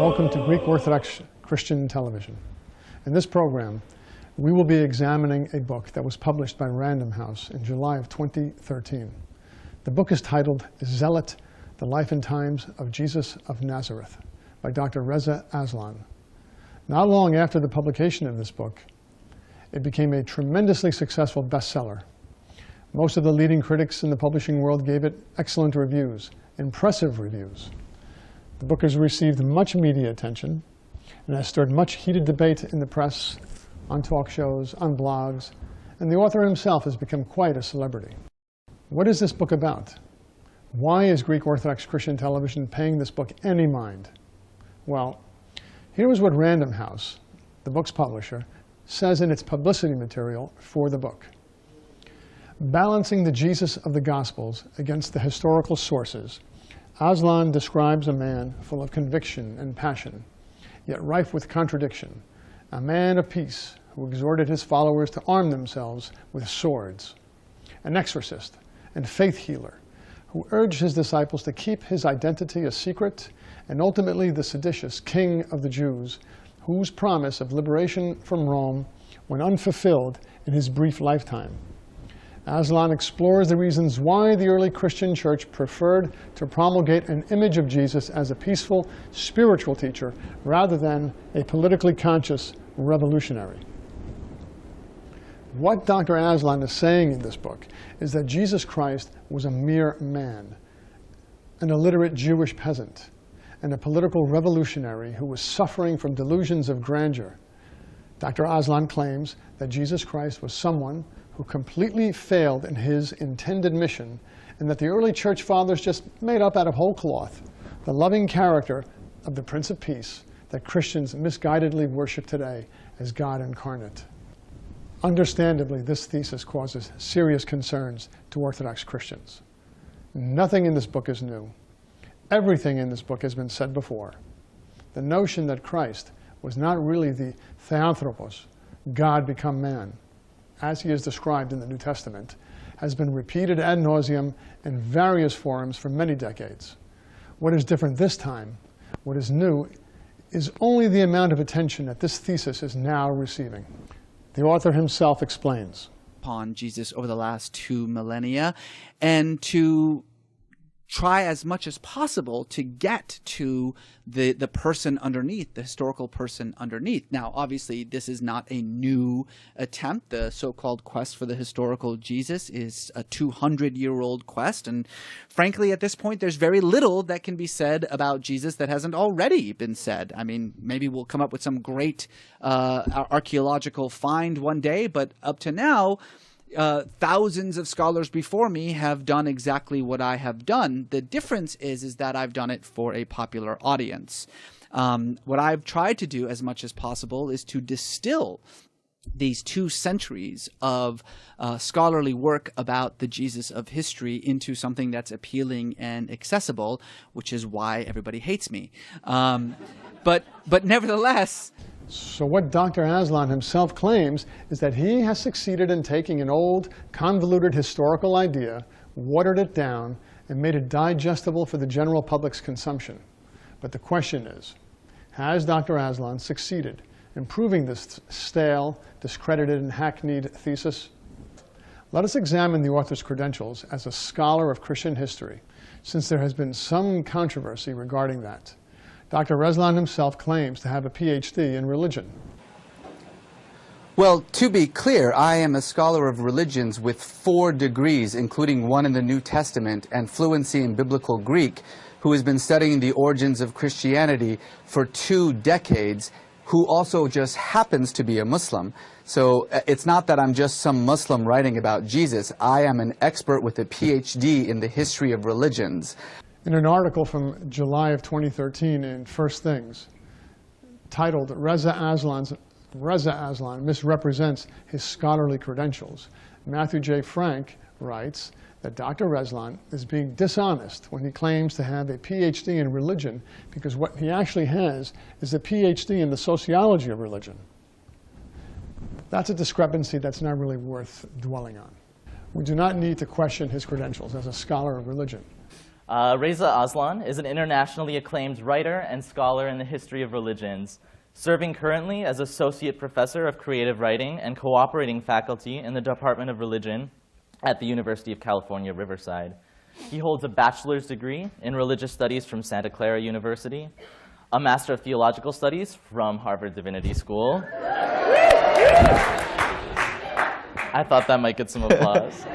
Welcome to Greek Orthodox Christian Television. In this program, we will be examining a book that was published by Random House in July of 2013. The book is titled Zealot, The Life and Times of Jesus of Nazareth by Dr. Reza Aslan. Not long after the publication of this book, it became a tremendously successful bestseller. Most of the leading critics in the publishing world gave it excellent reviews, impressive reviews. The book has received much media attention and has stirred much heated debate in the press, on talk shows, on blogs, and the author himself has become quite a celebrity. What is this book about? Why is Greek Orthodox Christian Television paying this book any mind? Well, here is what Random House, the book's publisher, says in its publicity material for the book. Balancing the Jesus of the Gospels against the historical sources, Aslan describes a man full of conviction and passion, yet rife with contradiction, a man of peace who exhorted his followers to arm themselves with swords, an exorcist and faith healer who urged his disciples to keep his identity a secret, and ultimately the seditious king of the Jews, whose promise of liberation from Rome went unfulfilled in his brief lifetime. Aslan explores the reasons why the early Christian church preferred to promulgate an image of Jesus as a peaceful, spiritual teacher rather than a politically conscious revolutionary. What Dr. Aslan is saying in this book is that Jesus Christ was a mere man, an illiterate Jewish peasant, and a political revolutionary who was suffering from delusions of grandeur. Dr. Aslan claims that Jesus Christ was someone who completely failed in his intended mission, and that the early church fathers just made up out of whole cloth the loving character of the Prince of Peace that Christians misguidedly worship today as God incarnate. Understandably, this thesis causes serious concerns to Orthodox Christians. Nothing in this book is new. Everything in this book has been said before. The notion that Christ was not really the Theanthropos, God become man, as he is described in the New Testament, has been repeated ad nauseum in various forums for many decades. What is different this time, what is new, is only the amount of attention that this thesis is now receiving. The author himself explains. Upon Jesus over the last 2 millennia, and to try as much as possible to get to the person underneath, the historical person underneath. Now, obviously, this is not a new attempt. The so-called quest for the historical Jesus is a 200-year-old quest. And frankly, at this point, there's very little that can be said about Jesus that hasn't already been said. I mean, maybe we'll come up with some great archaeological find one day, but up to now, thousands of scholars before me have done exactly what I have done. The difference is that I've done it for a popular audience. What I've tried to do as much as possible is to distill these 2 centuries of scholarly work about the Jesus of history into something that's appealing and accessible, which is why everybody hates me. But nevertheless, so what Dr. Aslan himself claims is that he has succeeded in taking an old, convoluted historical idea, watered it down, and made it digestible for the general public's consumption. But the question is, has Dr. Aslan succeeded in proving this stale, discredited, and hackneyed thesis? Let us examine the author's credentials as a scholar of Christian history, since there has been some controversy regarding that. Dr. Aslan himself claims to have a PhD in religion. Well, to be clear, I am a scholar of religions with 4 degrees, including one in the New Testament and fluency in Biblical Greek, who has been studying the origins of Christianity for 2 decades, who also just happens to be a Muslim. So it's not that I'm just some Muslim writing about Jesus. I am an expert with a PhD in the history of religions. In an article from July of 2013 in First Things, titled Reza Aslan Misrepresents His Scholarly Credentials, Matthew J. Frank writes that Dr. Aslan is being dishonest when he claims to have a PhD in religion, because what he actually has is a PhD in the sociology of religion. That's a discrepancy that's not really worth dwelling on. We do not need to question his credentials as a scholar of religion. Reza Aslan is an internationally acclaimed writer and scholar in the history of religions, serving currently as Associate Professor of Creative Writing and cooperating faculty in the Department of Religion at the University of California, Riverside. He holds a bachelor's degree in religious studies from Santa Clara University, a Master of Theological Studies from Harvard Divinity School. I thought that might get some applause.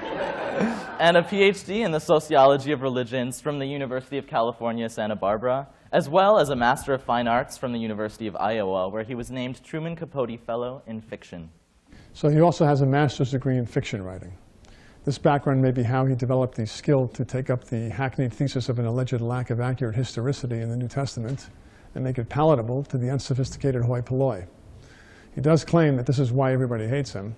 And a PhD in the Sociology of Religions from the University of California, Santa Barbara, as well as a Master of Fine Arts from the University of Iowa, where he was named Truman Capote Fellow in Fiction. So he also has a master's degree in fiction writing. This background may be how he developed the skill to take up the hackneyed thesis of an alleged lack of accurate historicity in the New Testament and make it palatable to the unsophisticated hoi polloi. He does claim that this is why everybody hates him.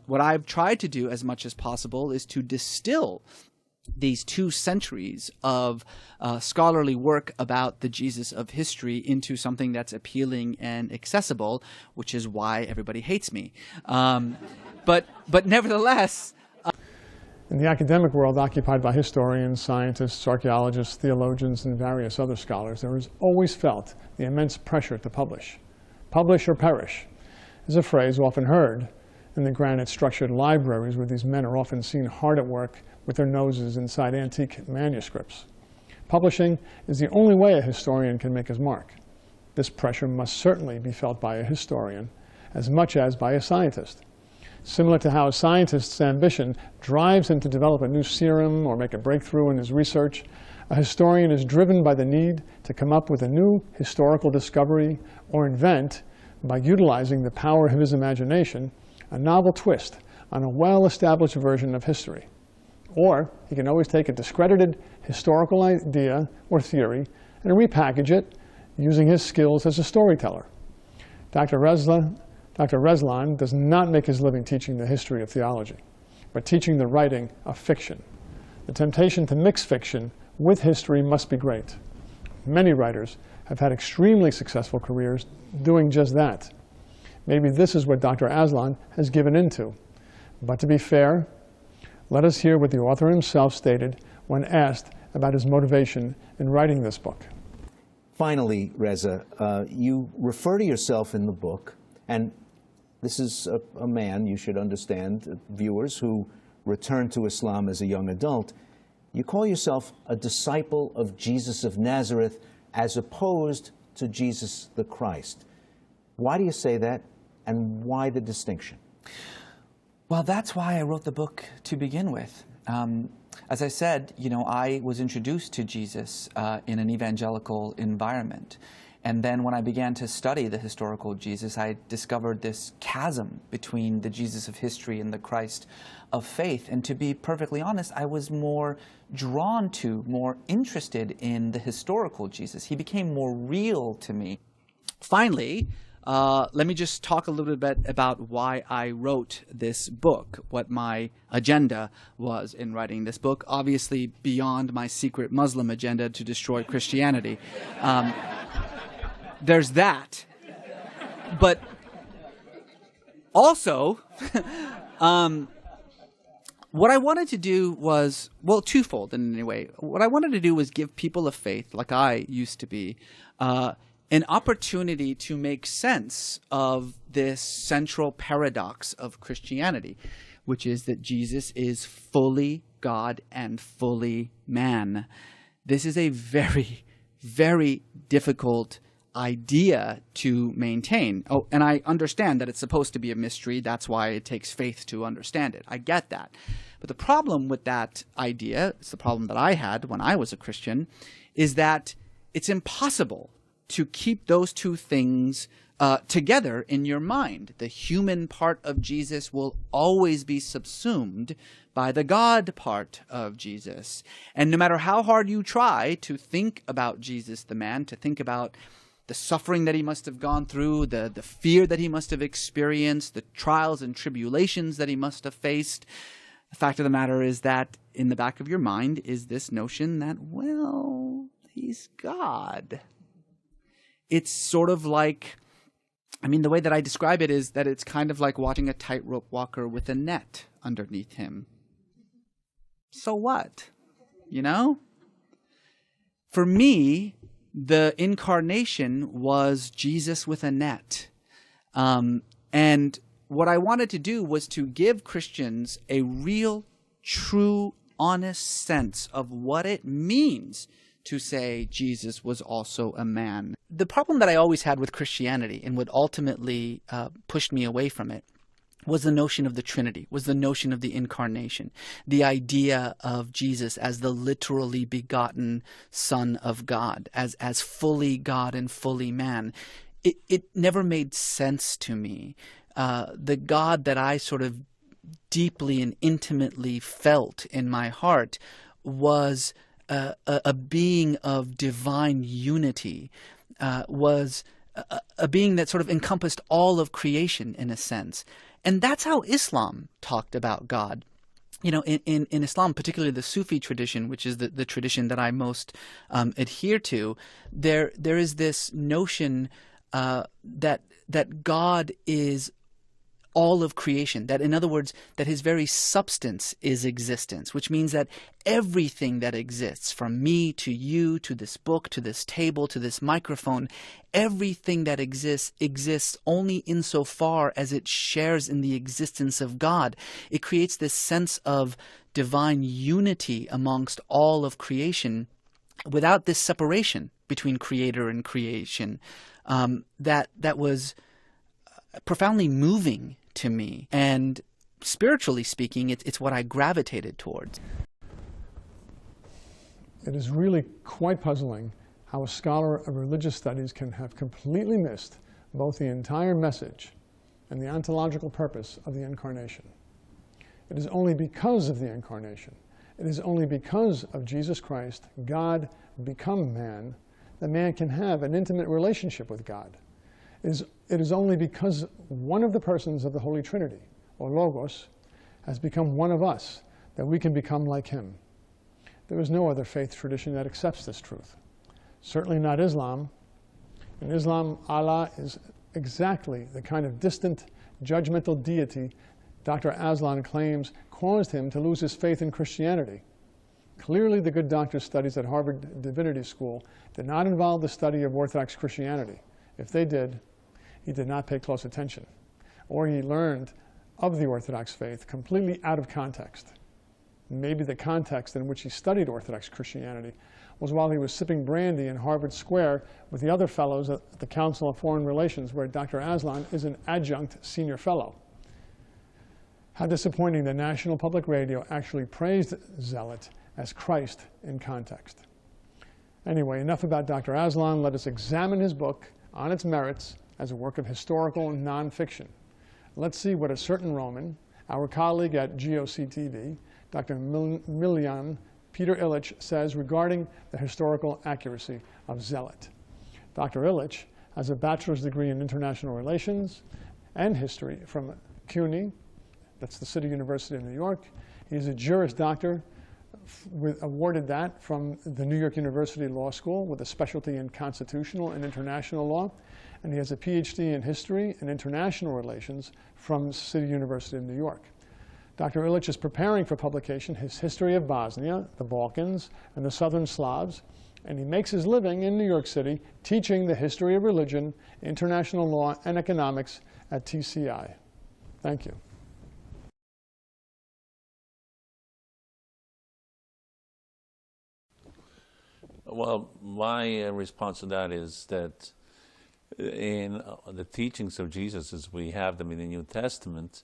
What I've tried to do as much as possible is to distill these 2 centuries of scholarly work about the Jesus of history into something that's appealing and accessible, which is why everybody hates me. But nevertheless... In the academic world occupied by historians, scientists, archaeologists, theologians, and various other scholars, there is always felt the immense pressure to publish. Publish or perish is a phrase often heard in the granite-structured libraries where these men are often seen hard at work with their noses inside antique manuscripts. Publishing is the only way a historian can make his mark. This pressure must certainly be felt by a historian as much as by a scientist. Similar to how a scientist's ambition drives him to develop a new serum or make a breakthrough in his research, a historian is driven by the need to come up with a new historical discovery or invent, by utilizing the power of his imagination, a novel twist on a well-established version of history. Or he can always take a discredited historical idea or theory and repackage it using his skills as a storyteller. Dr. Aslan does not make his living teaching the history of theology, but teaching the writing of fiction. The temptation to mix fiction with history must be great. Many writers have had extremely successful careers doing just that. Maybe this is what Dr. Aslan has given into. But to be fair, let us hear what the author himself stated when asked about his motivation in writing this book. Finally, Reza, you refer to yourself in the book, and this is a man, you should understand, viewers, who returned to Islam as a young adult. You call yourself a disciple of Jesus of Nazareth as opposed to Jesus the Christ. Why do you say that, and why the distinction? Well, that's why I wrote the book to begin with. As I said, I was introduced to Jesus in an evangelical environment. And then when I began to study the historical Jesus, I discovered this chasm between the Jesus of history and the Christ of faith. And to be perfectly honest, I was more drawn to, more interested in the historical Jesus. He became more real to me. Finally, let me just talk a little bit about why I wrote this book, what my agenda was in writing this book, obviously beyond my secret Muslim agenda to destroy Christianity. There's that. But also, what I wanted to do was, well, twofold in any way. What I wanted to do was give people of faith, like I used to be, an opportunity to make sense of this central paradox of Christianity, which is that Jesus is fully God and fully man. This is a very, very difficult idea to maintain. Oh, and I understand that it's supposed to be a mystery. That's why it takes faith to understand it. I get that. But the problem with that idea, it's the problem that I had when I was a Christian, is that it's impossible to keep those two things together in your mind. The human part of Jesus will always be subsumed by the God part of Jesus. And no matter how hard you try to think about Jesus the man, to think about the suffering that he must have gone through, the fear that he must have experienced, the trials and tribulations that he must have faced, the fact of the matter is that in the back of your mind is this notion that, well, he's God. It's sort of like, I mean, the way that I describe it is that it's kind of like watching a tightrope walker with a net underneath him. So what? You know? For me, the incarnation was Jesus with a net. And what I wanted to do was to give Christians a real, true, honest sense of what it means to say Jesus was also a man. The problem that I always had with Christianity, and what ultimately pushed me away from it, was the notion of the Trinity, was the notion of the incarnation, the idea of Jesus as the literally begotten Son of God, as fully God and fully man. It never made sense to me. The God that I sort of deeply and intimately felt in my heart was a being of divine unity, was a being that sort of encompassed all of creation in a sense. And that's how Islam talked about God. You know, in Islam, particularly the Sufi tradition, which is the tradition that I most adhere to, there is this notion that God is all of creation, that in other words, that his very substance is existence, which means that everything that exists, from me to you, to this book, to this table, to this microphone, everything that exists only insofar as it shares in the existence of God. It creates this sense of divine unity amongst all of creation without this separation between creator and creation. That was profoundly moving to me, and spiritually speaking, it's what I gravitated towards. It is really quite puzzling how a scholar of religious studies can have completely missed both the entire message and the ontological purpose of the Incarnation. It is only because of the Incarnation, it is only because of Jesus Christ, God become man, that man can have an intimate relationship with God. It is only because one of the persons of the Holy Trinity, or Logos, has become one of us that we can become like him. There is no other faith tradition that accepts this truth. Certainly not Islam. In Islam, Allah is exactly the kind of distant, judgmental deity Dr. Aslan claims caused him to lose his faith in Christianity. Clearly, the good doctor's studies at Harvard Divinity School did not involve the study of Orthodox Christianity. If they did, he did not pay close attention, or he learned of the Orthodox faith completely out of context. Maybe the context in which he studied Orthodox Christianity was while he was sipping brandy in Harvard Square with the other fellows at the Council of Foreign Relations, where Dr. Aslan is an adjunct senior fellow. How disappointing that National Public Radio actually praised Zealot as Christ in context. Anyway, enough about Dr. Aslan. Let us examine his book on its merits as a work of historical nonfiction. Let's see what a certain Roman, our colleague at GOC-TV, Dr. Miljan Peter Illich, says regarding the historical accuracy of Zealot. Dr. Illich has a bachelor's degree in international relations and history from CUNY, that's the City University of New York. He's a Juris Doctor, awarded that from the New York University Law School with a specialty in constitutional and international law. And he has a PhD in history and international relations from City University of New York. Dr. Illich is preparing for publication his history of Bosnia, the Balkans, and the Southern Slavs, and he makes his living in New York City teaching the history of religion, international law, and economics at TCI. Thank you. Well, my response to that is that in the teachings of Jesus as we have them in the New Testament,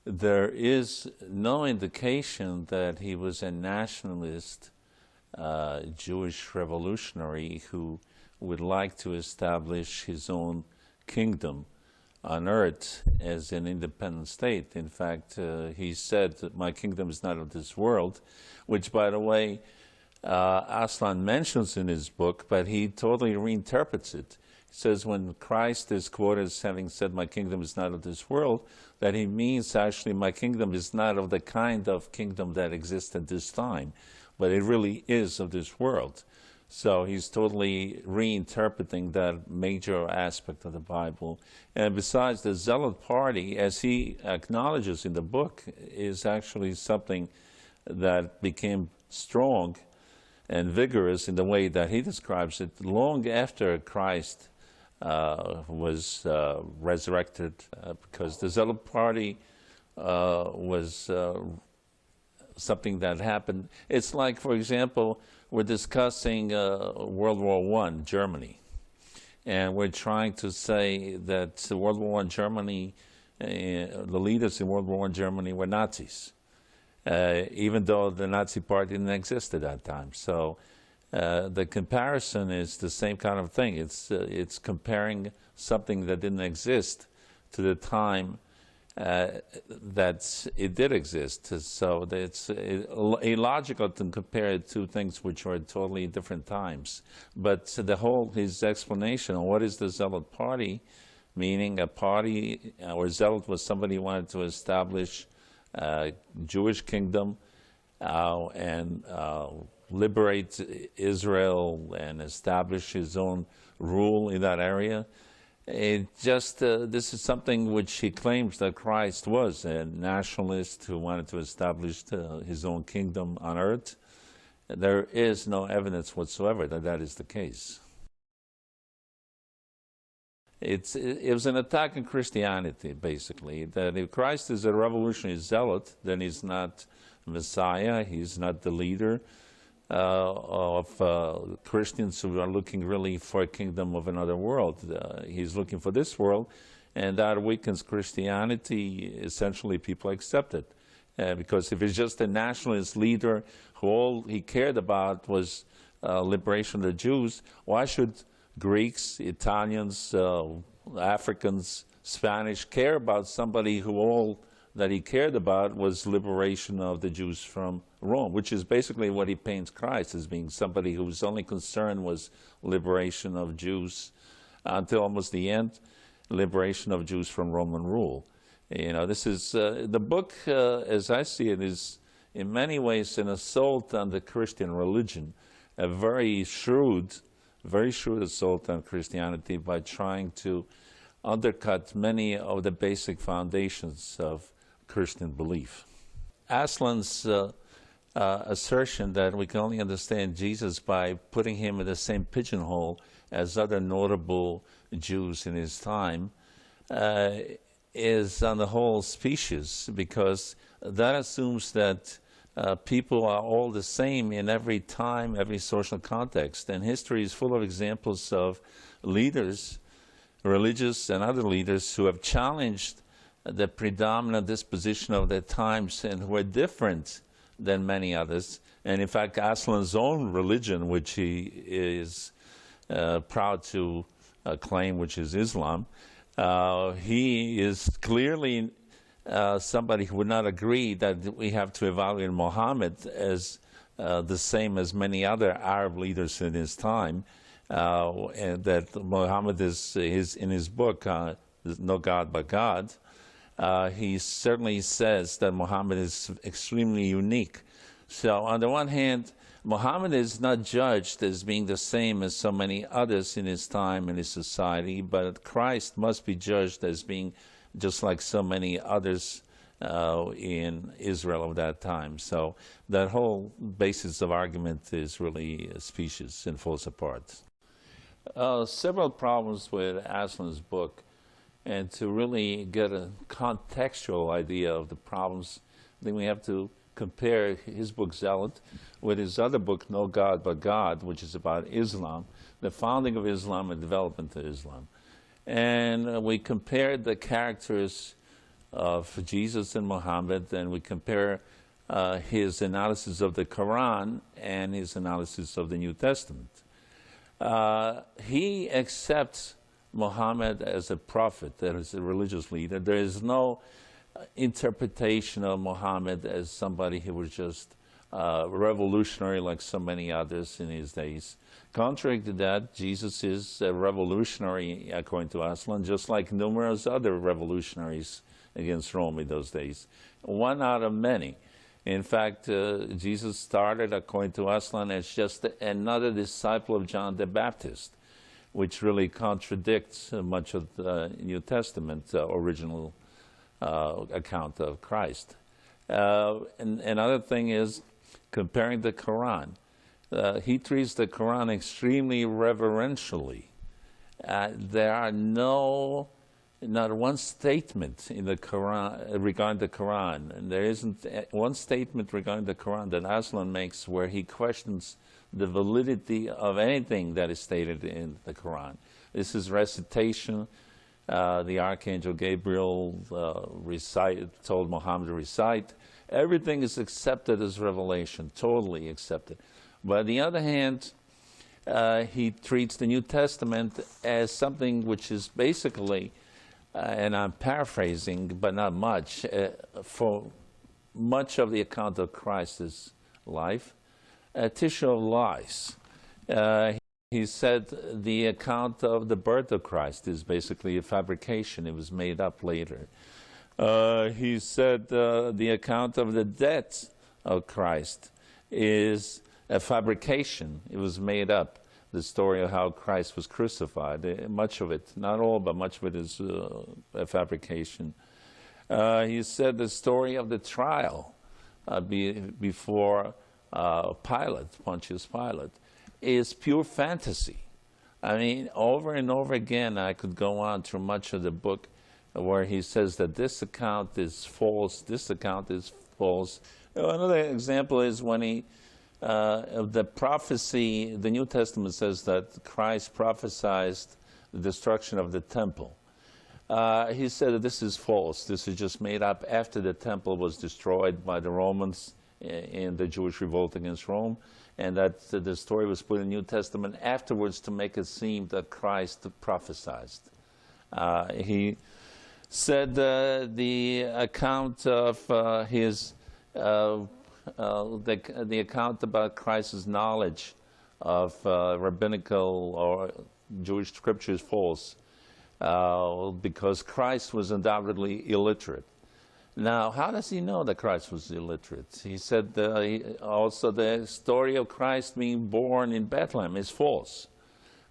there is no indication that he was a nationalist Jewish revolutionary who would like to establish his own kingdom on earth as an independent state. In fact, he said that my kingdom is not of this world, which, by the way, Aslan mentions in his book, but he totally reinterprets it. He says when Christ is quoted as having said, my kingdom is not of this world, that he means actually my kingdom is not of the kind of kingdom that exists at this time, but it really is of this world. So he's totally reinterpreting that major aspect of the Bible. And besides, the Zealot party, as he acknowledges in the book, is actually something that became strong and vigorous in the way that he describes it long after Christ was resurrected, because the Zealot party was something that happened. It's like, for example, we're discussing World War I, Germany, and we're trying to say that World War I Germany, the leaders in World War I Germany were Nazis, even though the Nazi party didn't exist at that time. So the comparison is the same kind of thing. It's comparing something that didn't exist to the time that it did exist. So it's illogical to compare two things which are at totally different times. But his explanation on what is the Zealot party, meaning a party, or Zealot was somebody who wanted to establish a Jewish kingdom and liberate Israel and establish his own rule in that area. This is something which he claims that Christ was, a nationalist who wanted to establish his own kingdom on earth. There is no evidence whatsoever that that is the case. It was an attack on Christianity, basically, that if Christ is a revolutionary zealot, then he's not Messiah, he's not the leader of Christians who are looking really for a kingdom of another world. He's looking for this world, and that weakens Christianity. Essentially, people accept it. Because if it's just a nationalist leader who all he cared about was liberation of the Jews, why should Greeks, Italians, Africans, Spanish care about somebody who all that he cared about was liberation of the Jews from Rome, which is basically what he paints Christ as being, somebody whose only concern was liberation of Jews until almost the end, liberation of Jews from Roman rule. You know, this is, the book, as I see it, is in many ways an assault on the Christian religion, a very shrewd assault on Christianity by trying to undercut many of the basic foundations of Christian belief. Aslan's assertion that we can only understand Jesus by putting him in the same pigeonhole as other notable Jews in his time is on the whole specious, because that assumes that people are all the same in every time, every social context. And history is full of examples of leaders, religious and other leaders, who have challenged the predominant disposition of their times and who are different than many others. And in fact, Aslan's own religion, which he is proud to claim, which is Islam, he is clearly somebody who would not agree that we have to evaluate Muhammad as the same as many other Arab leaders in his time, and that Muhammad is in his book, There's No God But God. He certainly says that Muhammad is extremely unique. So on the one hand, Muhammad is not judged as being the same as so many others in his time, in his society, but Christ must be judged as being just like so many others in Israel of that time. So that whole basis of argument is really specious and falls apart. Several problems with Aslan's book, and to really get a contextual idea of the problems, I think we have to compare his book Zealot with his other book, No God But God, which is about Islam, the founding of Islam and development of Islam. And we compared the characters of Jesus and Muhammad, and we compare his analysis of the Quran and his analysis of the New Testament. He accepts Muhammad as a prophet, as a religious leader. There is no interpretation of Muhammad as somebody who was just revolutionary like so many others in his days. Contrary to that, Jesus is a revolutionary, according to Aslan, just like numerous other revolutionaries against Rome in those days. One out of many. In fact, Jesus started, according to Aslan, as just another disciple of John the Baptist, which really contradicts much of the New Testament original account of Christ. And another thing is comparing the Quran. He treats the Quran extremely reverentially. There are not one statement in the Quran regarding the Quran, and there isn't one statement regarding the Quran that Aslan makes where he questions the validity of anything that is stated in the Quran. This is recitation. The Archangel Gabriel told Muhammad to recite. Everything is accepted as revelation, totally accepted. But on the other hand, he treats the New Testament as something which is basically, and I'm paraphrasing, but not much, for much of the account of Christ's life, a tissue of lies. He said the account of the birth of Christ is basically a fabrication. It was made up later. He said the account of the death of Christ is a fabrication. It was made up. The story of how Christ was crucified, much of it, not all, but much of it is a fabrication. He said the story of the trial before Pontius Pilate, is pure fantasy. I mean, over and over again, I could go on through much of the book where he says that this account is false, this account is false. Another example is when the prophecy, the New Testament says that Christ prophesied the destruction of the temple. He said that this is false. This is just made up after the temple was destroyed by the Romans in the Jewish revolt against Rome, and that the story was put in the New Testament afterwards to make it seem that Christ prophesied. He said the account of the account about Christ's knowledge of rabbinical or Jewish scripture is false because Christ was undoubtedly illiterate. Now, how does he know that Christ was illiterate? He said also the story of Christ being born in Bethlehem is false.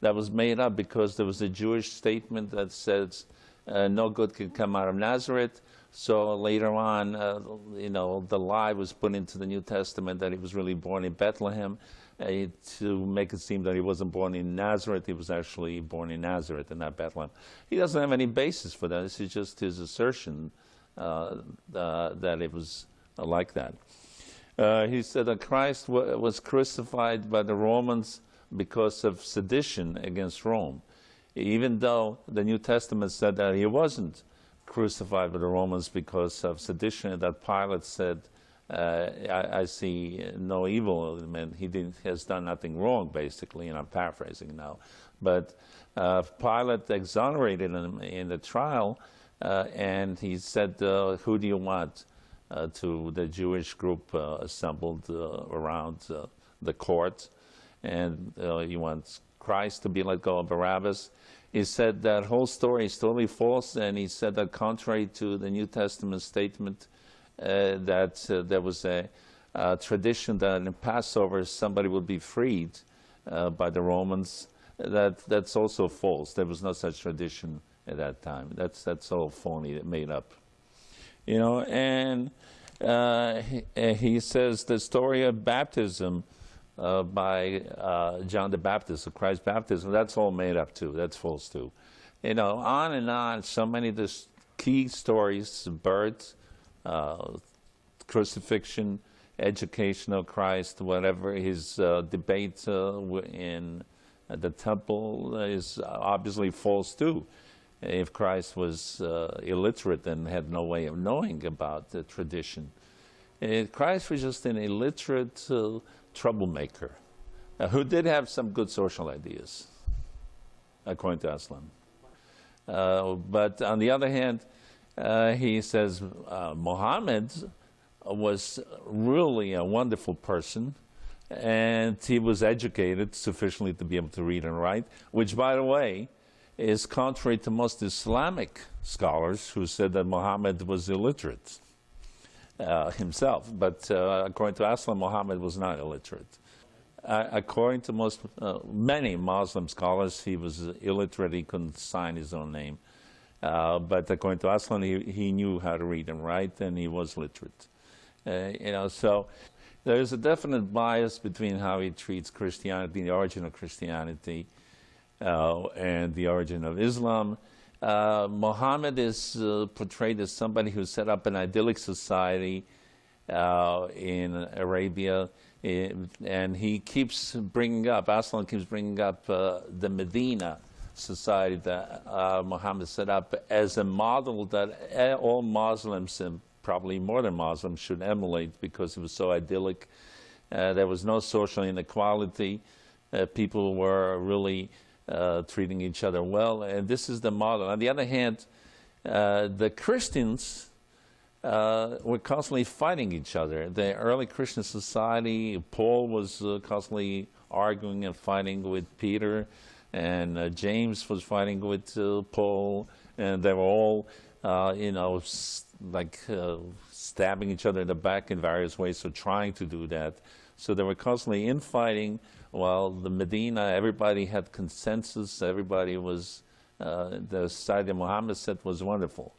That was made up because there was a Jewish statement that says no good can come out of Nazareth. So later on, the lie was put into the New Testament that he was really born in Bethlehem to make it seem that he wasn't born in Nazareth. He was actually born in Nazareth and not Bethlehem. He doesn't have any basis for that. This is just his assertion that it was like that. He said that Christ was crucified by the Romans because of sedition against Rome, even though the New Testament said that he wasn't crucified by the Romans because of sedition, and that Pilate said, I see no evil in him. He has done nothing wrong, basically, and I'm paraphrasing now. But Pilate exonerated him in the trial, and he said, who do you want? To the Jewish group assembled around the court, and you want Christ to be let go of Barabbas. He said that whole story is totally false, and he said that contrary to the New Testament statement that there was a tradition that in Passover somebody would be freed by the Romans, that's also false. There was no such tradition at that time. That's all phony, made up. And he says the story of baptism by John the Baptist, of Christ's baptism, that's all made up too. That's false too. On and on, so many of the key stories, birth, crucifixion, education of Christ, whatever, his debate in the temple is obviously false too. If Christ was illiterate and had no way of knowing about the tradition. Christ was just an illiterate troublemaker who did have some good social ideas, according to Aslan. But on the other hand, he says Muhammad was really a wonderful person, and he was educated sufficiently to be able to read and write, which, by the way, is contrary to most Islamic scholars who said that Muhammad was illiterate himself. But according to Aslan, Muhammad was not illiterate. According to many Muslim scholars, he was illiterate. He couldn't sign his own name. But according to Aslan, he knew how to read and write, and he was literate. So There's a definite bias between how he treats Christianity, the origin of Christianity, and the origin of Islam. Muhammad is portrayed as somebody who set up an idyllic society in Arabia, and he keeps bringing up, Aslan keeps bringing up the Medina society that Muhammad set up as a model that all Muslims, and probably modern Muslims, should emulate, because it was so idyllic. There was no social inequality. People were really treating each other well, and this is the model. On the other hand, the Christians were constantly fighting each other. The early Christian society, Paul was constantly arguing and fighting with Peter, and James was fighting with Paul, and they were all, stabbing each other in the back in various ways, so trying to do that. So they were constantly infighting, while the Medina, everybody had consensus, everybody was, the society that Muhammad set was wonderful.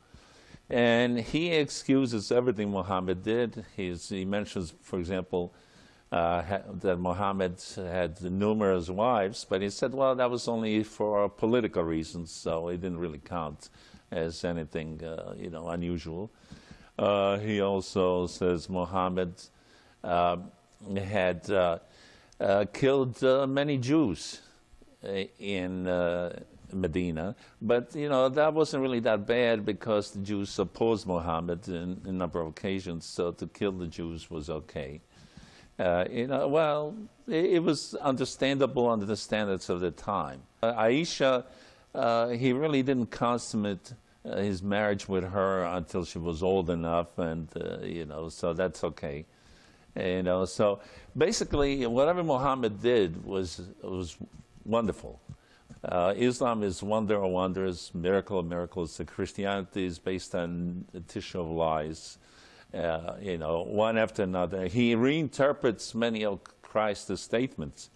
And he excuses everything Muhammad did. He mentions, for example, that Muhammad had numerous wives, but he said, well, that was only for political reasons, so it didn't really count as anything, unusual. He also says Muhammad had killed many Jews in Medina, but that wasn't really that bad, because the Jews opposed Muhammad in a number of occasions, so to kill the Jews was okay. It was understandable under the standards of the time. Aisha, he really didn't consummate his marriage with her until she was old enough, and so that's okay. So basically, whatever Muhammad did was wonderful. Islam is wonder of wonders, miracle of miracles. Christianity is based on a tissue of lies. One after another. He reinterprets many of Christ's statements,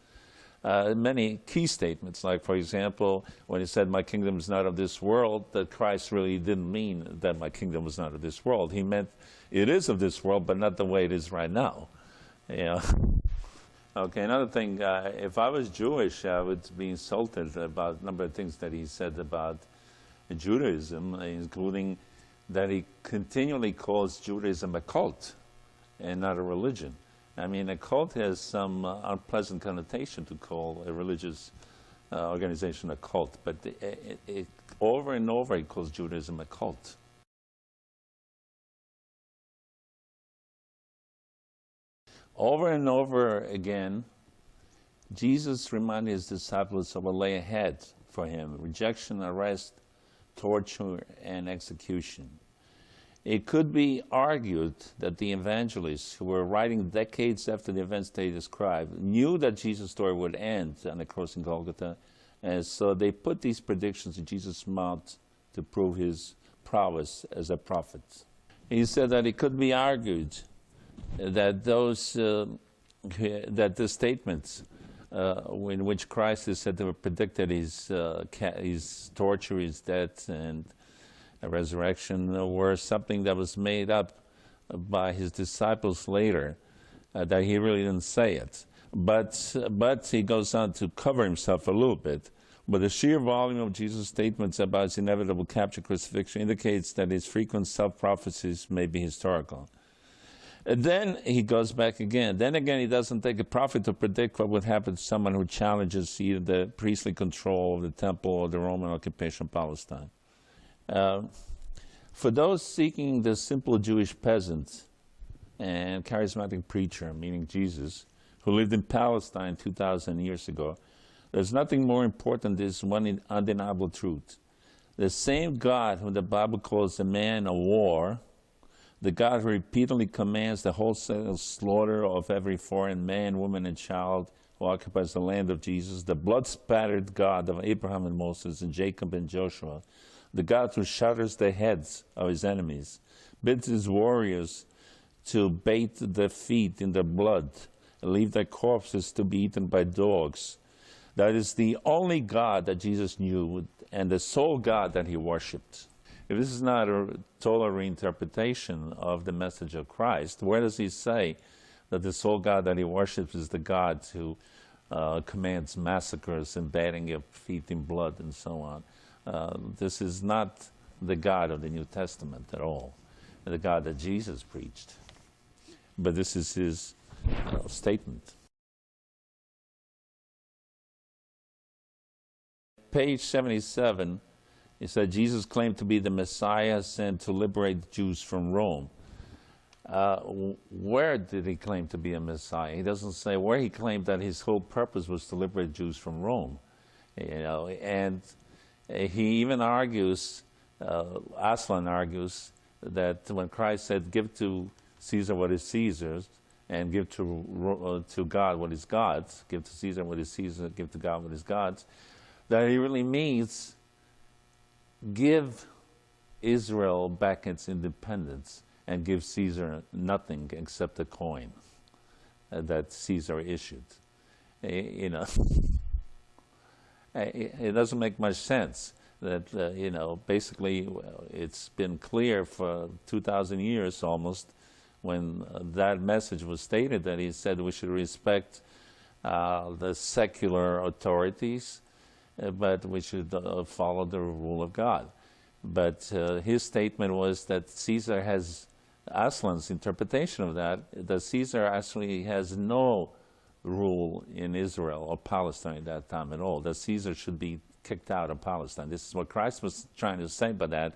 many key statements, like, for example, when he said, my kingdom is not of this world, that Christ really didn't mean that my kingdom was not of this world. He meant it is of this world, but not the way it is right now. Okay, another thing, if I was Jewish, I would be insulted about a number of things that he said about Judaism, including that he continually calls Judaism a cult and not a religion. I mean, a cult has some unpleasant connotation to call a religious organization a cult, but over and over he calls Judaism a cult. Over and over again, Jesus reminded his disciples of what lay ahead for him: rejection, arrest, torture, and execution. It could be argued that the evangelists, who were writing decades after the events they described, knew that Jesus' story would end on the cross in Golgotha, and so they put these predictions in Jesus' mouth to prove his prowess as a prophet. He said that it could be argued that the statements in which Christ is said to have predicted his torture, his death, and resurrection were something that was made up by his disciples later, that he really didn't say it. But he goes on to cover himself a little bit. But the sheer volume of Jesus' statements about his inevitable capture, crucifixion, indicates that his frequent self-prophecies may be historical. And then he goes back again. Then again, he doesn't take a prophet to predict what would happen to someone who challenges either the priestly control of the temple or the Roman occupation of Palestine. For those seeking the simple Jewish peasant and charismatic preacher, meaning Jesus, who lived in Palestine 2,000 years ago, there's nothing more important than this one undeniable truth. The same God whom the Bible calls the man of war, the God who repeatedly commands the wholesale slaughter of every foreign man, woman, and child who occupies the land of Jesus, the blood-spattered God of Abraham and Moses and Jacob and Joshua, the God who shatters the heads of his enemies, bids his warriors to bathe their feet in their blood, and leave their corpses to be eaten by dogs. That is the only God that Jesus knew, and the sole God that he worshipped. If this is not a total reinterpretation of the message of Christ, where does he say that the sole God that he worships is the God who commands massacres and bathing of feet in blood and so on. This is not the God of the New Testament at all, the God that Jesus preached. But this is his statement. Page 77, it said Jesus claimed to be the Messiah sent to liberate Jews from Rome. Where did he claim to be a Messiah? He doesn't say where he claimed that his whole purpose was to liberate Jews from Rome. And he even argues, Aslan argues, that when Christ said, "Give to Caesar what is Caesar's, and give to God what is God's," give to Caesar what is Caesar, give to God what is God's, that he really means give Israel back its independence and give Caesar nothing except a coin that Caesar issued. It doesn't make much sense that, basically it's been clear for 2,000 years almost when that message was stated that he said we should respect the secular authorities, but we should follow the rule of God. But his statement was that Caesar has, Aslan's interpretation of that Caesar actually has no rule in Israel or Palestine at that time at all, that Caesar should be kicked out of Palestine. This is what Christ was trying to say by that,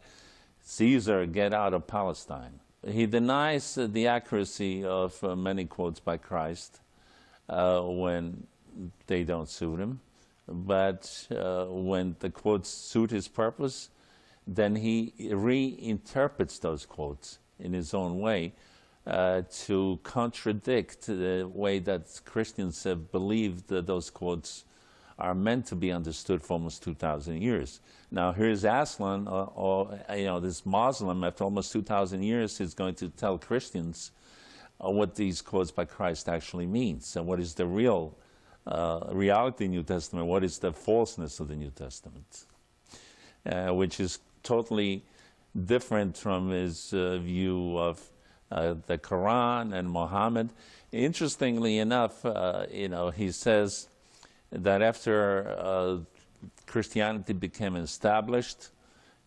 Caesar, get out of Palestine. He denies the accuracy of many quotes by Christ when they don't suit him. But when the quotes suit his purpose, then he reinterprets those quotes in his own way to contradict the way that Christians have believed that those quotes are meant to be understood for almost 2,000 years. Now here's Aslan, this Muslim, after almost 2,000 years, is going to tell Christians what these quotes by Christ actually means, and what is the real reality in the New Testament, what is the falseness of the New Testament, which is totally different from his view of the Quran and Muhammad. Interestingly enough, he says that after Christianity became established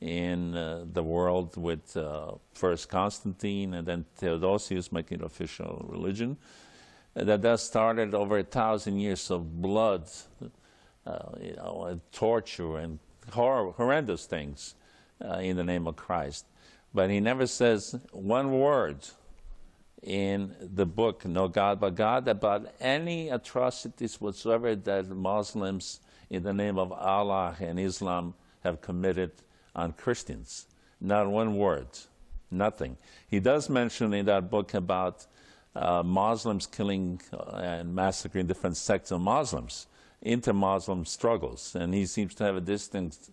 in the world with first Constantine and then Theodosius making it official religion, that started over 1,000 years of blood, and torture and horrendous things in the name of Christ. But he never says one word in the book, No God But God, about any atrocities whatsoever that Muslims in the name of Allah and Islam have committed on Christians. Not one word, nothing. He does mention in that book about Muslims killing and massacring different sects of Muslims, inter-Muslim struggles, and he seems to have a distinct,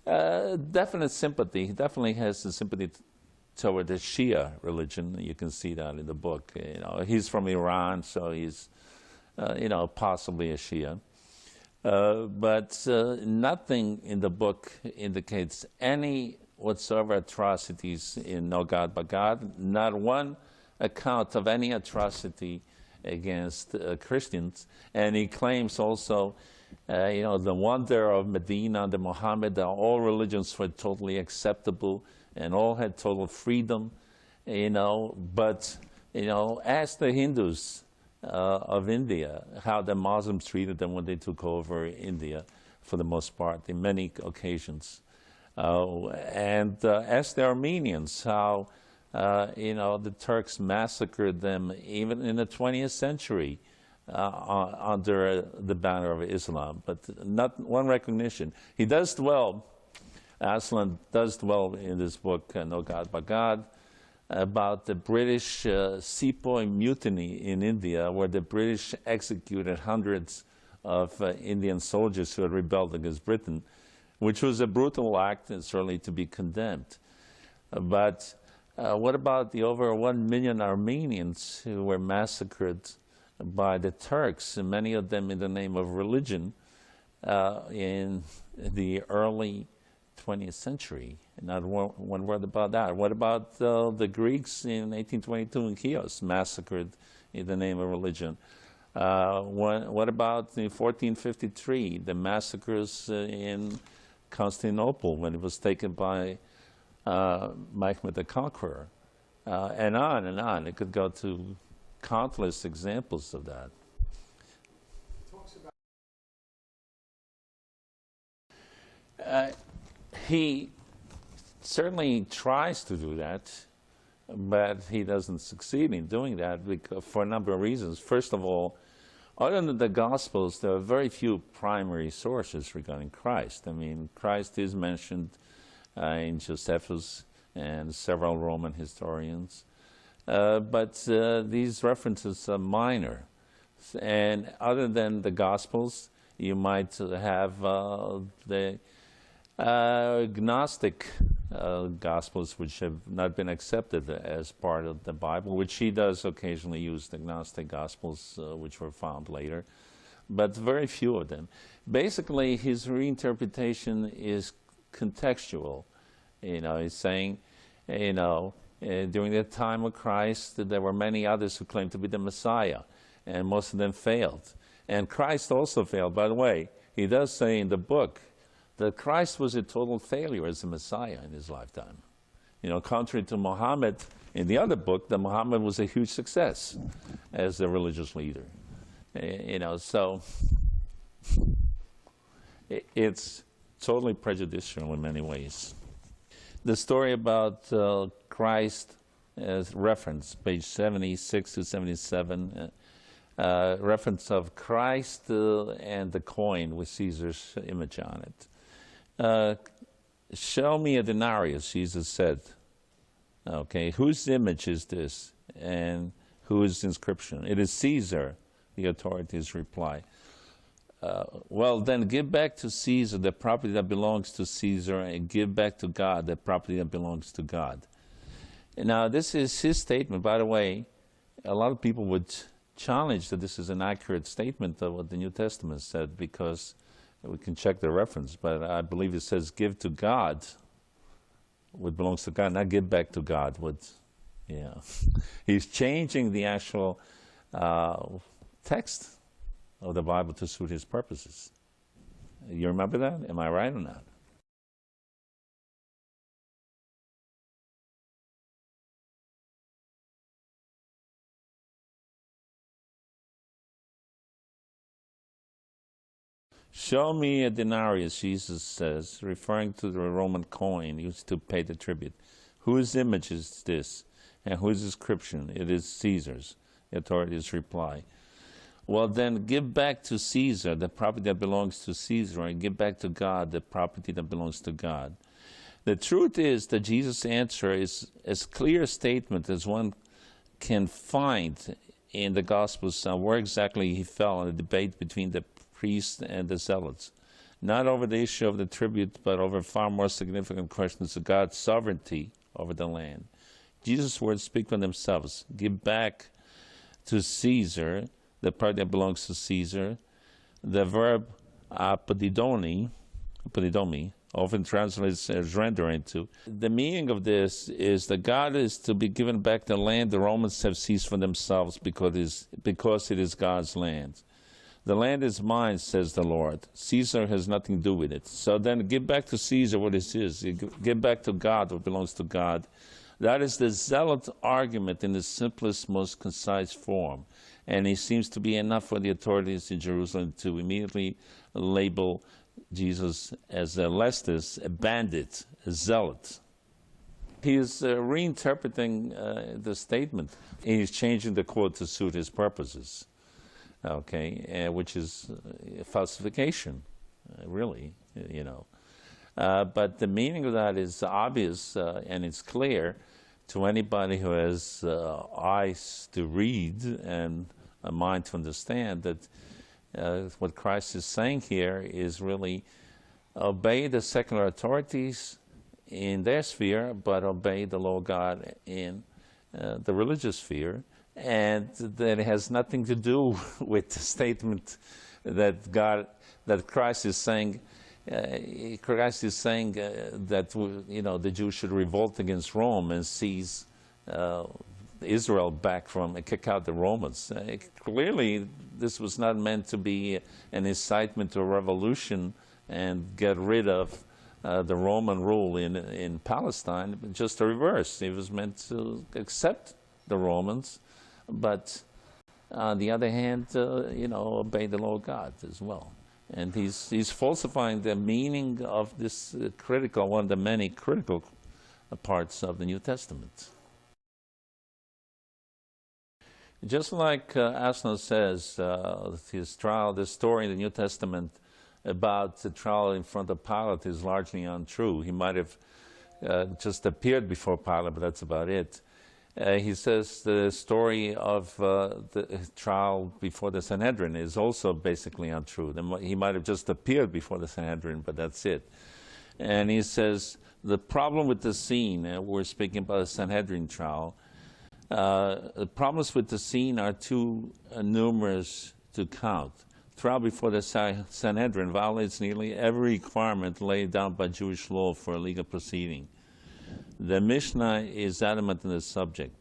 definite sympathy. He definitely has a sympathy toward the Shia religion. You can see that in the book. He's from Iran, so he's, possibly a Shia. But nothing in the book indicates any whatsoever atrocities in No God But God. Not one account of any atrocity against Christians. And he claims also, the wonder of Medina under Muhammad, that all religions were totally acceptable and all had total freedom, but, ask the Hindus of India how the Muslims treated them when they took over India, for the most part, in many occasions. And ask the Armenians how, the Turks massacred them even in the 20th century under the banner of Islam, but not one recognition. He does dwell, Aslan does dwell in this book, No God But God, about the British sepoy mutiny in India, where the British executed hundreds of Indian soldiers who had rebelled against Britain, which was a brutal act and certainly to be condemned. But what about the over 1 million Armenians who were massacred by the Turks, and many of them in the name of religion, in the early 20th century? Not one word about that. What about the Greeks in 1822 in Chios, massacred in the name of religion. What about in 1453, the massacres in Constantinople when it was taken by Mehmed the Conqueror? And on and on. It could go to countless examples of that. He certainly tries to do that, but he doesn't succeed in doing that because, for a number of reasons. First of all, other than the Gospels, there are very few primary sources regarding Christ. I mean, Christ is mentioned in Josephus and several Roman historians, but these references are minor. And other than the Gospels, you might have the Gnostic Gospels, which have not been accepted as part of the Bible, which he does occasionally use, the Gnostic Gospels, which were found later, but very few of them. Basically, his reinterpretation is contextual. He's saying, during the time of Christ, there were many others who claimed to be the Messiah, and most of them failed. And Christ also failed. By the way, he does say in the book that Christ was a total failure as a Messiah in his lifetime. Contrary to Muhammad, in the other book, that Muhammad was a huge success as a religious leader. So it's totally prejudicial in many ways. The story about Christ as reference, page 76 to 77, reference of Christ and the coin with Caesar's image on it. Show me a denarius, Jesus said. Okay, whose image is this? And whose inscription? It is Caesar, the authorities reply. Well, then give back to Caesar the property that belongs to Caesar, and give back to God the property that belongs to God. Now, this is his statement. By the way, a lot of people would challenge that this is an accurate statement of what the New Testament said, because we can check the reference, but I believe it says give to God what belongs to God, not give back to God what, He's changing the actual text of the Bible to suit his purposes. You remember that? Am I right or not? Show me a denarius, Jesus says, referring to the Roman coin used to pay the tribute. Whose image is this? And whose inscription? It is Caesar's. The authorities reply. Well, then give back to Caesar the property that belongs to Caesar, and give back to God the property that belongs to God. The truth is that Jesus' answer is as clear a statement as one can find in the Gospels on where exactly he fell in the debate between the priests and the Zealots. Not over the issue of the tribute, but over far more significant questions of God's sovereignty over the land. Jesus' words speak for themselves. Give back to Caesar the part that belongs to Caesar. The verb apodidomi, often translates as render into. The meaning of this is that God is to be given back the land the Romans have seized for themselves because it is God's land. The land is mine, says the Lord. Caesar has nothing to do with it. So then give back to Caesar what is his. Give back to God what belongs to God. That is the Zealot argument in the simplest, most concise form. And it seems to be enough for the authorities in Jerusalem to immediately label Jesus as a lestis, a bandit, a zealot. He is reinterpreting the statement. He's changing the quote to suit his purposes, okay, which is falsification, really, But the meaning of that is obvious and it's clear to anybody who has eyes to read and a mind to understand that what Christ is saying here is really obey the secular authorities in their sphere, but obey the law of God in the religious sphere. And that it has nothing to do with the statement that Christ is saying. Christ is saying that the Jews should revolt against Rome and seize Israel back from, kick out the Romans. Clearly, this was not meant to be an incitement to a revolution and get rid of the Roman rule in Palestine, but just the reverse. It was meant to accept the Romans, but on the other hand, obey the law of God as well. And he's falsifying the meaning of this one of the many critical parts of the New Testament. Just like Aslan says, his trial, the story in the New Testament about the trial in front of Pilate is largely untrue. He might have just appeared before Pilate, but that's about it. He says the story of the trial before the Sanhedrin is also basically untrue. He might have just appeared before the Sanhedrin, but that's it. And he says the problem with the scene, we're speaking about the Sanhedrin trial, the problems with the scene are too numerous to count. Trial before the Sanhedrin violates nearly every requirement laid down by Jewish law for a legal proceeding. The Mishnah is adamant on this subject.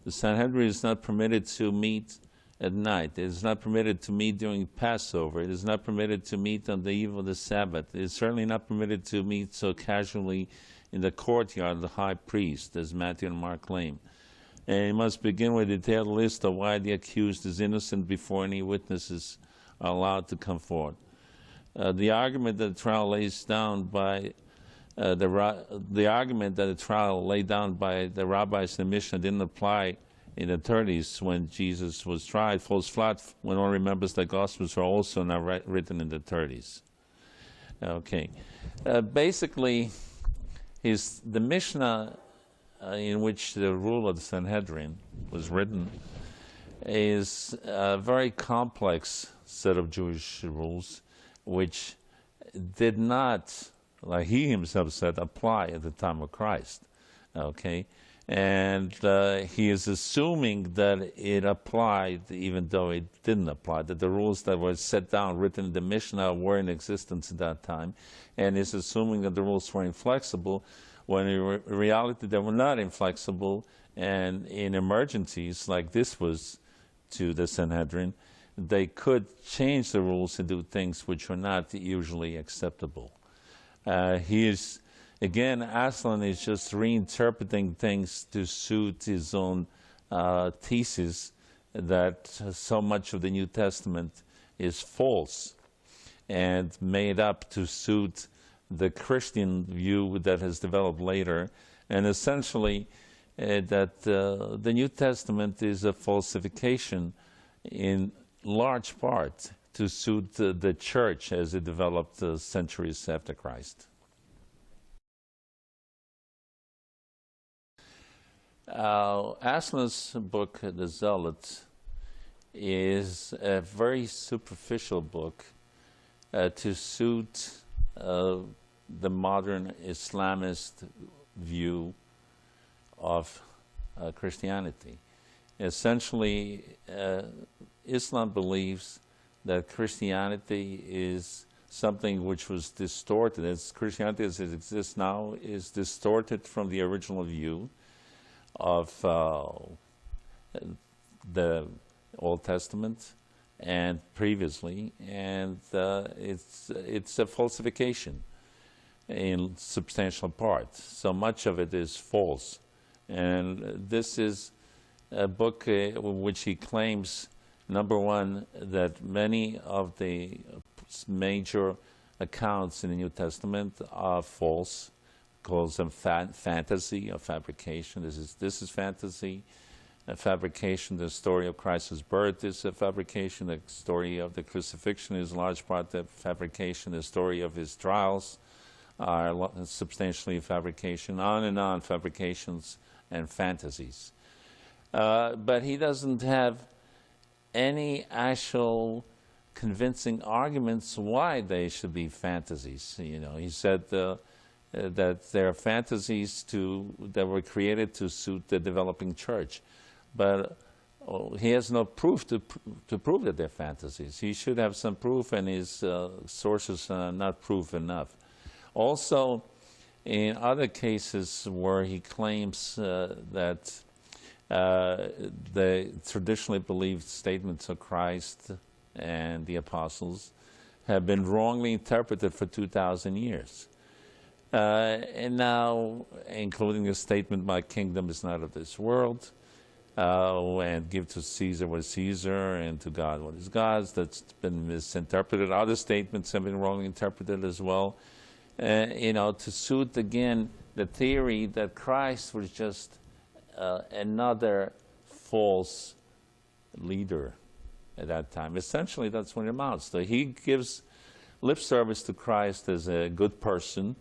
The Sanhedrin is not permitted to meet at night. It is not permitted to meet during Passover. It is not permitted to meet on the eve of the Sabbath. It is certainly not permitted to meet so casually in the courtyard of the high priest, as Matthew and Mark claim. And it must begin with a detailed list of why the accused is innocent before any witnesses are allowed to come forward. The argument that the trial lays down by the argument that the trial laid down by the rabbis in the Mishnah didn't apply in the 30s when Jesus was tried falls flat when one remembers that Gospels are also now written in the 30s. Okay, basically, the Mishnah in which the rule of the Sanhedrin was written is a very complex set of Jewish rules, which did not, like he himself said, apply at the time of Christ. Okay, and he is assuming that it applied even though it didn't apply, that the rules that were set down, written in the Mishnah, were in existence at that time, and is assuming that the rules were inflexible, when in reality they were not inflexible, and in emergencies like this was to the Sanhedrin, they could change the rules to do things which were not usually acceptable. Again, Aslan is just reinterpreting things to suit his own thesis that so much of the New Testament is false and made up to suit the Christian view that has developed later, and essentially that the New Testament is a falsification in large part to suit the church as it developed centuries after Christ. Aslan's book, The Zealot, is a very superficial book to suit the modern Islamist view of Christianity. Essentially, Islam believes that Christianity is something which was distorted. Christianity as it exists now is distorted from the original view of the Old Testament and previously, and it's a falsification in substantial part. So much of it is false, and this is a book which he claims, number one, that many of the major accounts in the New Testament are false, calls them fantasy or fabrication. This is fantasy. A fabrication. The story of Christ's birth is a fabrication. The story of the crucifixion is in large part the fabrication. The story of his trials are substantially a fabrication. On and on, fabrications and fantasies. But he doesn't have any actual convincing arguments why they should be fantasies. He said that they're fantasies that were created to suit the developing church. But he has no proof to prove that they're fantasies. He should have some proof, and his sources are not proof enough. Also, in other cases where he claims that The traditionally believed statements of Christ and the apostles have been wrongly interpreted for 2,000 years. And now, including the statement, my kingdom is not of this world, and give to Caesar what is Caesar, and to God what is God's. That's been misinterpreted. Other statements have been wrongly interpreted as well. You know, to suit, again, the theory that Christ was just another false leader at that time. Essentially, that's what it amounts to. He gives lip service to Christ as a good person,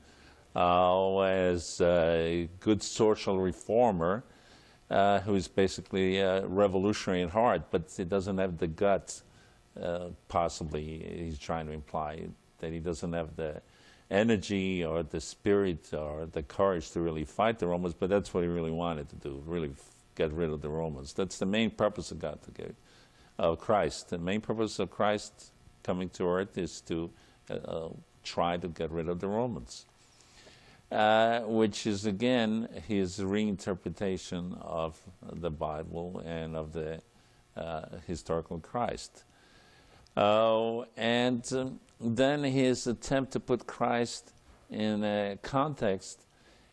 as a good social reformer, who's basically revolutionary at heart, but he doesn't have the guts, possibly, he's trying to imply, that he doesn't have the energy or the spirit or the courage to really fight the Romans, but that's what he really wanted to do, really get rid of the Romans. That's the main purpose of God, of Christ. The main purpose of Christ coming to earth is to try to get rid of the Romans, which is, again, his reinterpretation of the Bible and of the historical Christ. Then his attempt to put Christ in a context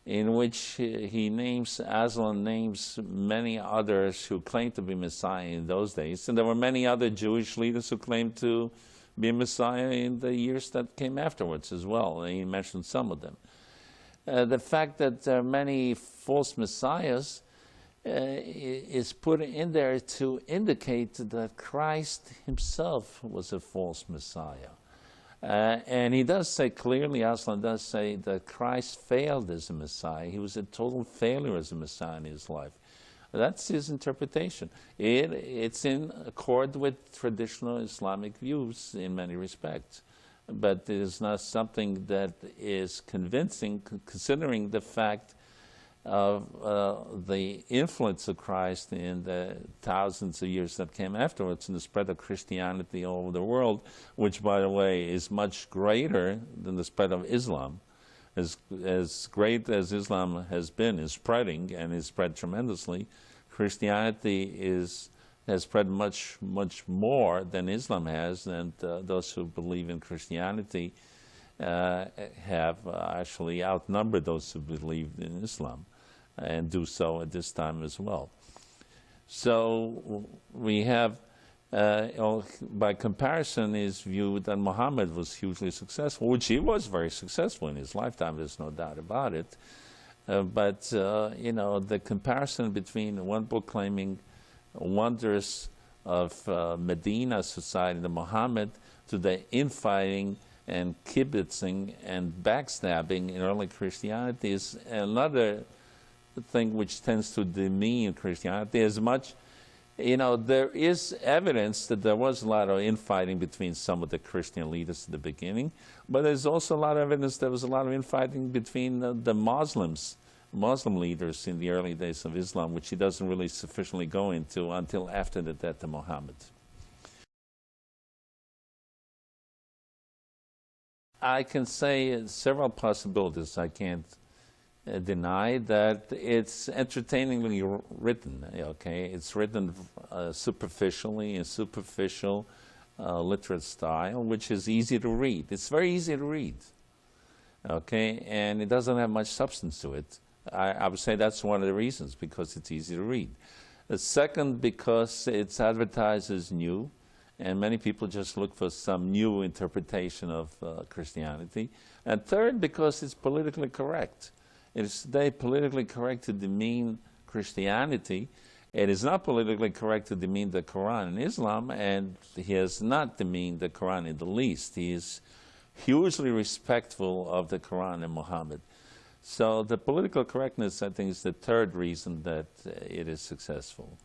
in which he names, Aslan names many others who claimed to be Messiah in those days. And there were many other Jewish leaders who claimed to be Messiah in the years that came afterwards as well. And he mentioned some of them. The fact that there are many false messiahs is put in there to indicate that Christ himself was a false messiah. And he does say clearly, Aslan does say that Christ failed as a messiah. He was a total failure as a messiah in his life. That's his interpretation. It's in accord with traditional Islamic views in many respects. But it is not something that is convincing, considering the fact of the influence of Christ in the thousands of years that came afterwards and the spread of Christianity all over the world, which, by the way, is much greater than the spread of Islam. As great as Islam has been in spreading, and is spread tremendously, Christianity has spread much, much more than Islam has, and those who believe in Christianity have actually outnumbered those who believed in Islam, and do so at this time as well. So we have, by comparison, his view that Muhammad was hugely successful, which he was very successful in his lifetime, there's no doubt about it. But you know, the comparison between one book claiming wonders of Medina society, the Muhammad, to the infighting and kibitzing and backstabbing in early Christianity is another thing which tends to demean Christianity as much. You know, there is evidence that there was a lot of infighting between some of the Christian leaders at the beginning, but there's also a lot of evidence there was a lot of infighting between the Muslim leaders in the early days of Islam, which he doesn't really sufficiently go into until after the death of Muhammad. I can say several possibilities. I can't deny that it's entertainingly written, okay? It's written superficially, in superficial literate style, which is easy to read. It's very easy to read, okay? And it doesn't have much substance to it. I would say that's one of the reasons, because it's easy to read. The second, because it's advertised as new, and many people just look for some new interpretation of Christianity. And third, because it's politically correct. It is today politically correct to demean Christianity. It is not politically correct to demean the Quran in Islam, and he has not demeaned the Quran in the least. He is hugely respectful of the Quran and Muhammad. So the political correctness, I think, is the third reason that it is successful.